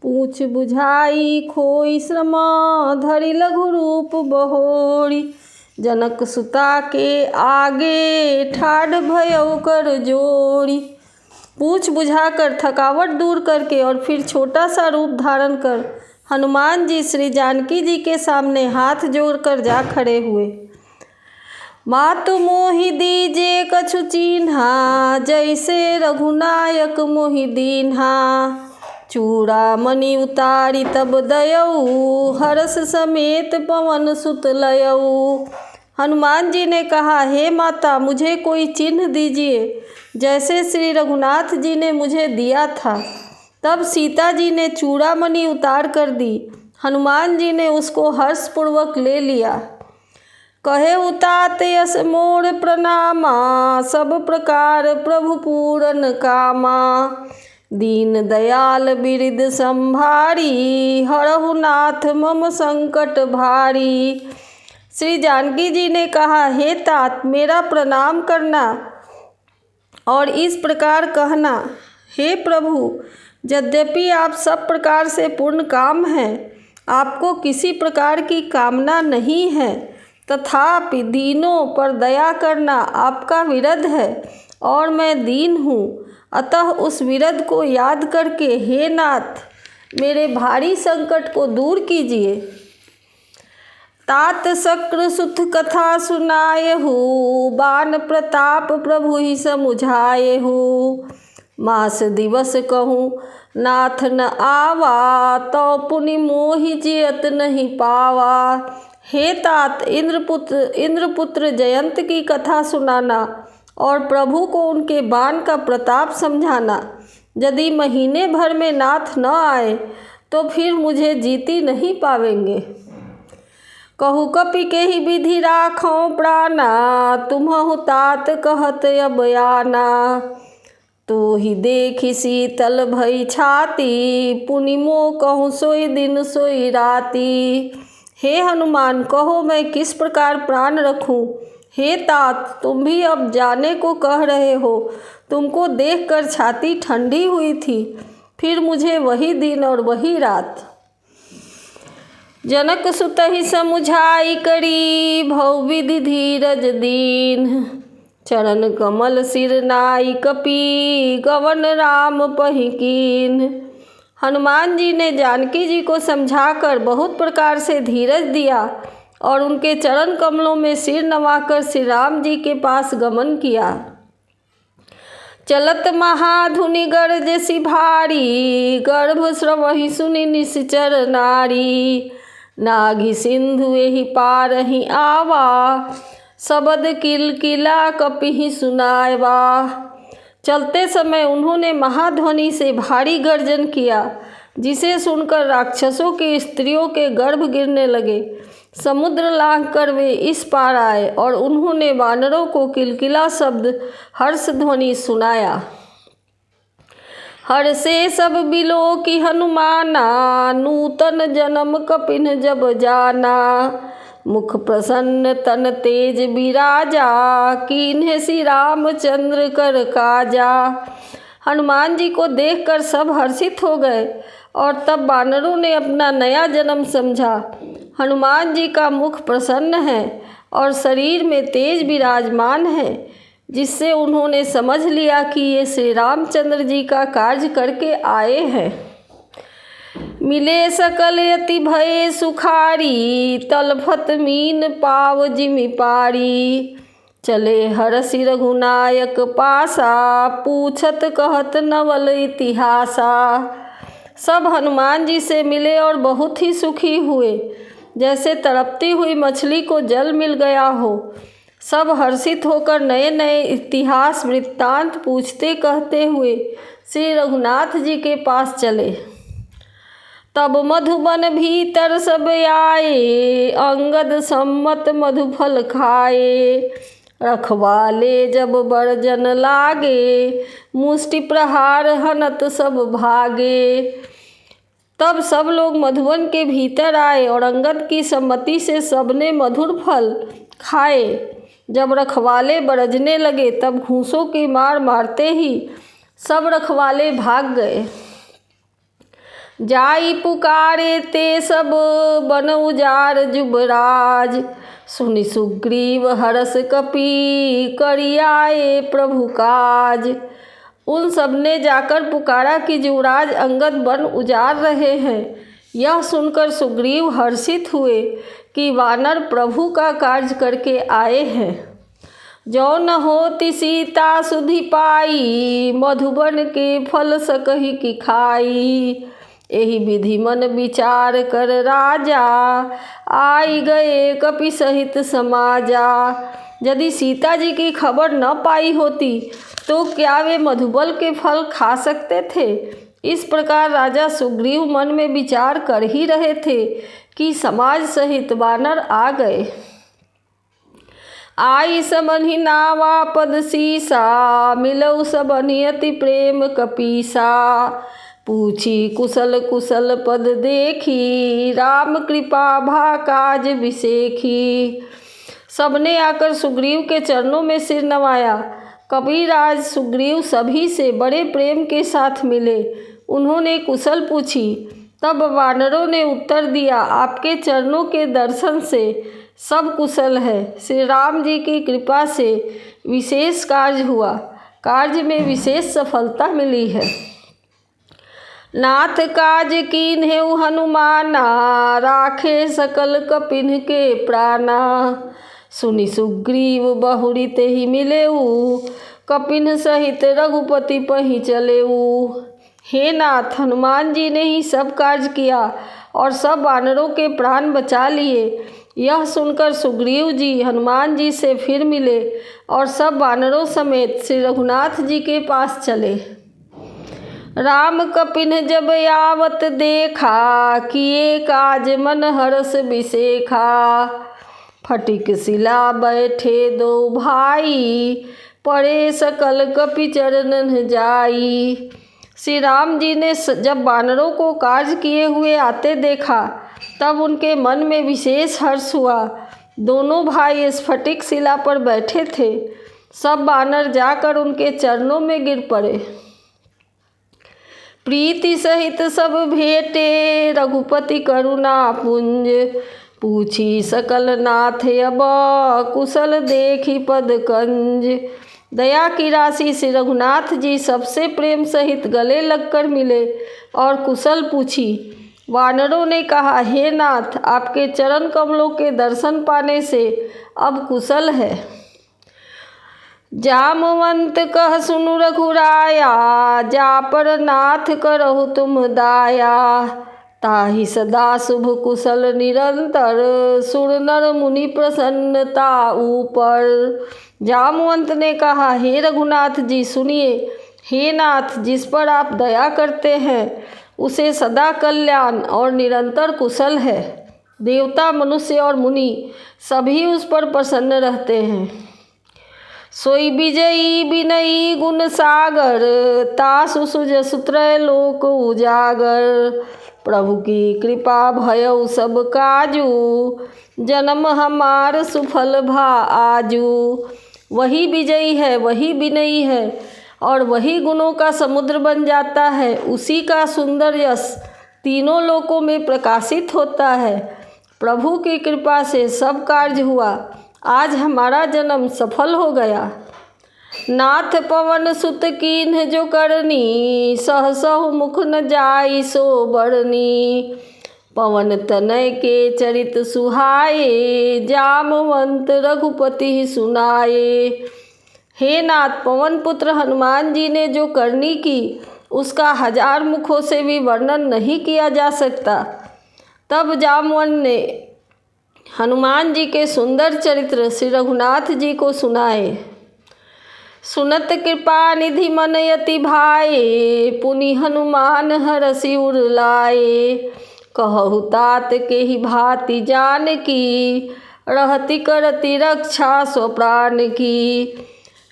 पूछ बुझाई खोई श्रम धरि लघु रूप बहोरी। जनक सुता के आगे ठाढ़ भयउ कर जोड़ी। पूछ बुझाकर थकावट दूर करके और फिर छोटा सा रूप धारण कर हनुमान जी श्री जानकी जी के सामने हाथ जोड़कर जा खड़े हुए। मातु मोहि दीजे कछु चीन्हा, जैसे रघुनायक मोहि दीन्हा। चूड़ा मणि उतारी तब दयऊ, हर्ष समेत पवन सुत लयऊ। हनुमान जी ने कहा, हे माता, मुझे कोई चिन्ह दीजिए जैसे श्री रघुनाथ जी ने मुझे दिया था। तब सीता जी ने चूड़ामणि उतार कर दी। हनुमान जी ने उसको हर्षपूर्वक ले लिया। कहे उतात यस मोर प्रणामा, सब प्रकार प्रभु पूरन कामा। दीन दयाल बिरिद संभारी, हरहु नाथ मम संकट भारी। श्री जानकी जी ने कहा, हे तात, मेरा प्रणाम करना और इस प्रकार कहना, हे प्रभु, यद्यपि आप सब प्रकार से पूर्ण काम हैं, आपको किसी प्रकार की कामना नहीं है, तथापि दीनों पर दया करना आपका विरध है और मैं दीन हूँ। अतः उस विरध को याद करके हे नाथ, मेरे भारी संकट को दूर कीजिए। तात शक्र सुत कथा सुनायहु, बान प्रताप प्रभु ही समुझायहु। मास दिवस कहूँ नाथ न आवा, तो पुनि मोहि जियत नहीं पावा। हे तात, इंद्रपुत्र जयंत की कथा सुनाना और प्रभु को उनके बाण का प्रताप समझाना। यदि महीने भर में नाथ न आए तो फिर मुझे जीती नहीं पावेंगे। कहु कपि के ही विधि राखों प्राणा, तुम्हु तात कहत अब आना। तो ही देखी शीतल भई छाती, पुनि मोह कहूँ सोई दिन सोई राती। हे हनुमान, कहो मैं किस प्रकार प्राण रखूं। हे तात, तुम भी अब जाने को कह रहे हो। तुमको देखकर छाती ठंडी हुई थी, फिर मुझे वही दिन और वही रात। जनक सुत ही समुझाई करी, भव विधि धीरज दीन। चरण कमल सिर नाई कपि, गवन राम पहि कीन। हनुमान जी ने जानकी जी को समझाकर बहुत प्रकार से धीरज दिया और उनके चरण कमलों में सिर नवाकर श्री राम जी के पास गमन किया। चलत महाधुनि गरजसि भारी, गर्भ स्रवहि सुनि निश्चर नारी। नाघि सिंधु एहि पारहि आवा, शबद किलकिला कपिहि सुनावा। चलते समय उन्होंने महाध्वनि से भारी गर्जन किया, जिसे सुनकर राक्षसों की स्त्रियों के गर्भ गिरने लगे। समुद्र लांघ कर वे इस पार आए और उन्होंने वानरों को किलकिला शब्द हर्ष ध्वनि सुनाया। हर्षे सब बिलो की हनुमाना, नूतन जन्म कपिन जब जाना। मुख प्रसन्न तन तेज बिराजा, कीन्हे श्री रामचंद्र कर काजा। हनुमान जी को देखकर सब हर्षित हो गए और तब वानरों ने अपना नया जन्म समझा। हनुमान जी का मुख प्रसन्न है और शरीर में तेज विराजमान है, जिससे उन्होंने समझ लिया कि ये श्री रामचंद्र जी का कार्य करके आए हैं। मिले सकल यति भये सुखारी, तलफत मीन पाव जिमि पारी। चले हरषि रघुनायक पासा, पूछत कहत नवल इतिहासा। सब हनुमान जी से मिले और बहुत ही सुखी हुए, जैसे तड़पती हुई मछली को जल मिल गया हो। सब हर्षित होकर नए नए इतिहास वृत्तांत पूछते कहते हुए श्री रघुनाथ जी के पास चले। तब मधुबन भीतर सब आए, अंगद सम्मत मधुफल खाए। रखवाले जब बरजन लागे, मुष्टि प्रहार हनत सब भागे। तब सब लोग मधुवन के भीतर आए और अंगद की सम्मति से सबने मधुर फल खाए। जब रखवाले बरजने लगे तब घूंसों की मार मारते ही सब रखवाले भाग गए। जाई पुकारे ते सब बन उजार जुबराज। सुनि सुग्रीव हरस कपि करियाए प्रभु काज। उन सब ने जाकर पुकारा कि युवराज अंगद वन उजार रहे हैं। यह सुनकर सुग्रीव हर्षित हुए कि वानर प्रभु का कार्य करके आए हैं। जो न होती सीता सुधि पाई, मधुबन के फल सकहि की खाई। एहि विधि मन विचार कर राजा, आई गए कपि सहित समाजा। यदि सीता जी की खबर न पाई होती तो क्या वे मधुबल के फल खा सकते थे। इस प्रकार राजा सुग्रीव मन में विचार कर ही रहे थे कि समाज सहित वानर आ गए। आई समनि नावा पद सीसा, मिलऊ सबनि अति प्रेम कपीसा। पूछी कुशल कुशल पद देखी, राम कृपा भा काज विसेखी। सबने आकर सुग्रीव के चरणों में सिर नवाया। कपिराज सुग्रीव सभी से बड़े प्रेम के साथ मिले। उन्होंने कुशल पूछी। तब वानरों ने उत्तर दिया, आपके चरणों के दर्शन से सब कुशल है। श्री राम जी की कृपा से विशेष कार्य हुआ, कार्य में विशेष सफलता मिली है। नाथ काज कीन्हेउ हनुमाना, राखे सकल कपिन के प्राणा। सुनि सुग्रीव बहुरी तेहि मिलेऊ, कपिन सहित रघुपति पहि चलेऊ। हे नाथ, हनुमान जी ने ही सब कार्य किया और सब वानरों के प्राण बचा लिए। यह सुनकर सुग्रीव जी हनुमान जी से फिर मिले और सब वानरों समेत श्री रघुनाथ जी के पास चले। राम कपिन जब आवत देखा, किए काज मन हरस बिसेखा। फटिक शिला बैठे दो भाई, पड़े सकल कपि चरणन जाई। श्री राम जी ने जब वानरों को कार्य किए हुए आते देखा तब उनके मन में विशेष हर्ष हुआ। दोनों भाई स्फटिक शिला पर बैठे थे। सब वानर जाकर उनके चरणों में गिर पड़े। प्रीति सहित सब भेटे, रघुपति करुणा पुंज। पूछी सकल नाथ अब, कुशल देखी पद कंज। दया की राशि श्री रघुनाथ जी सबसे प्रेम सहित गले लगकर मिले और कुशल पूछी। वानरों ने कहा, हे नाथ, आपके चरण कमलों के दर्शन पाने से अब कुशल है। जामवंत कह सुनु रघुराया, जा पर नाथ करहु तुम दाया। ताहि सदा शुभ कुशल निरंतर, सुर नर मुनि प्रसन्नता ऊपर। जामवंत ने कहा, हे रघुनाथ जी सुनिए। हे नाथ, जिस पर आप दया करते हैं उसे सदा कल्याण और निरंतर कुशल है। देवता, मनुष्य और मुनि सभी उस पर प्रसन्न रहते हैं। सोई विजयी विनयी गुण सागर, तासु सुजसु त्रैलोक उजागर। प्रभु की कृपा भयउ सब काजू, जन्म हमार सुफल भा आजू। वही विजयी है, वही विनयी है और वही गुणों का समुद्र बन जाता है। उसी का सुंदर यश तीनों लोकों में प्रकाशित होता है। प्रभु की कृपा से सब कार्य हुआ। आज हमारा जन्म सफल हो गया। नाथ पवन सुत कीन्ह जो करनी, सहसहु मुख न जाई सो बरनी। पवन तनय के चरित सुहाए, जामवंत रघुपति सुनाए। हे नाथ, पवन पुत्र हनुमान जी ने जो करनी की उसका 1000 मुखों से भी वर्णन नहीं किया जा सकता। तब जामवंत ने हनुमान जी के सुंदर चरित्र श्री रघुनाथ जी को सुनाए। सुनत कृपा निधि मन यति भाए, पुनि हनुमान हरषि उर लाए। कहु तात के ही भांति जानकी, रहति करति रक्षा स्व प्राण की।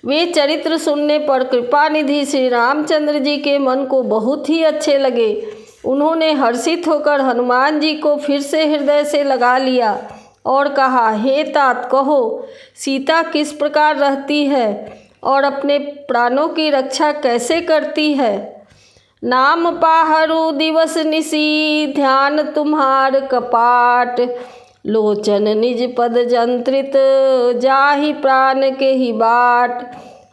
वे चरित्र सुनने पर कृपा निधि श्री रामचंद्र जी के मन को बहुत ही अच्छे लगे। उन्होंने हर्षित होकर हनुमान जी को फिर से हृदय से लगा लिया और कहा, हे तात, कहो सीता किस प्रकार रहती है और अपने प्राणों की रक्षा कैसे करती है। नाम पाहरु दिवस निसी, ध्यान तुम्हार कपाट। लोचन निज पद जंत्रित, जाहि प्राण के ही बाट।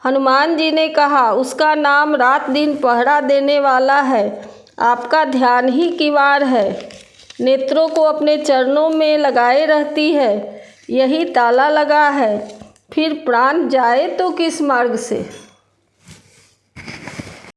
हनुमान जी ने कहा, उसका नाम रात दिन पहरा देने वाला है, आपका ध्यान ही किवाड़ है। नेत्रों को अपने चरणों में लगाए रहती है, यही ताला लगा है, फिर प्राण जाए तो किस मार्ग से।